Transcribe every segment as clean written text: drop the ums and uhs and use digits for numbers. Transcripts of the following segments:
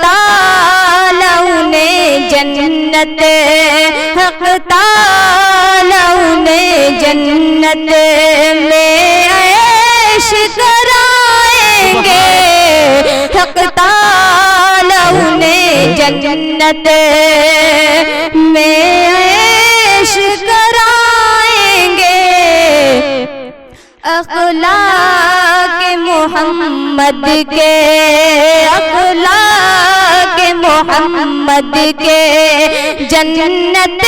تعالی انہیں جنت، حق تعالی انہیں جنت میں عیش کرائیں گے، حق تعالی انہیں جنت میں عیش کرائیں گے۔ اخلاق محمد کے، اخلاق محمد کے جنت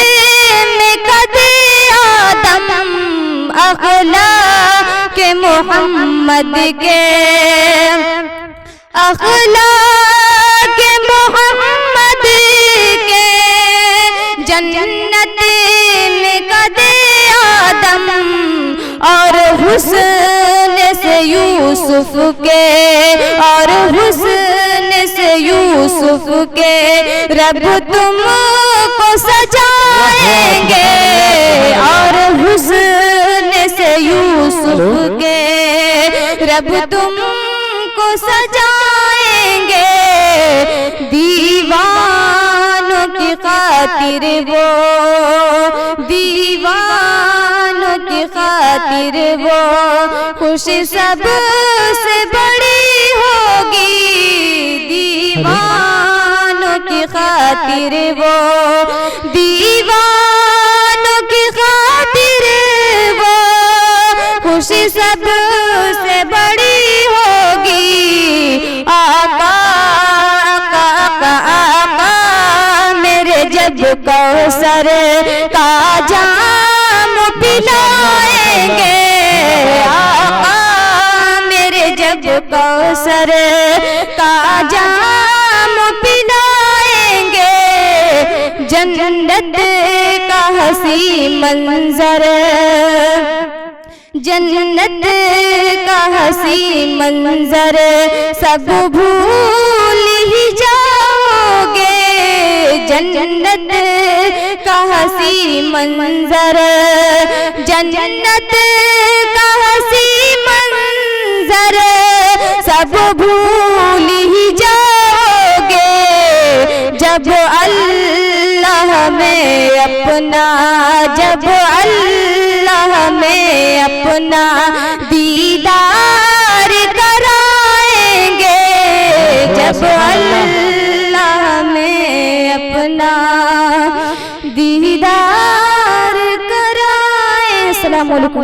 میں قد آدم، اخلاق محمد کے، اخلاق محمد کے جنت میں قد آدم، اور حسن سے یوسف کے، اور حسن سے یوسف کے رب تم کو سجائیں گے، اور حسن سے یوسف کے رب تم کو سجائیں گے۔ دیوانوں کی خاطر وہ، دیوانوں کی خاطر وہ خوشی سب سے بڑی ہوگی، دیوانوں کی خاطر وہ، دیوانوں کی خاطر وہ خوشی سب سے بڑی ہوگی۔ آقا آقا آقا آقا میرے جب کوثر کا جام پلائیں گے، آقا میرے جب کوثر کا جام پلائیں گے۔ جنت کا حسین منظر، جنت کا حسین منظر سب بھول ہی جاؤ گے، جنت کا حسین منظر، جنت کا حسین منظر سب بھول ہی جاؤ گے۔ جب اللہ میں اپنا، جب اللہ میں اپنا دیدار کرائیں گے، جب اللہ میں اپنا دیدار کرائیں۔ السلام علیکم۔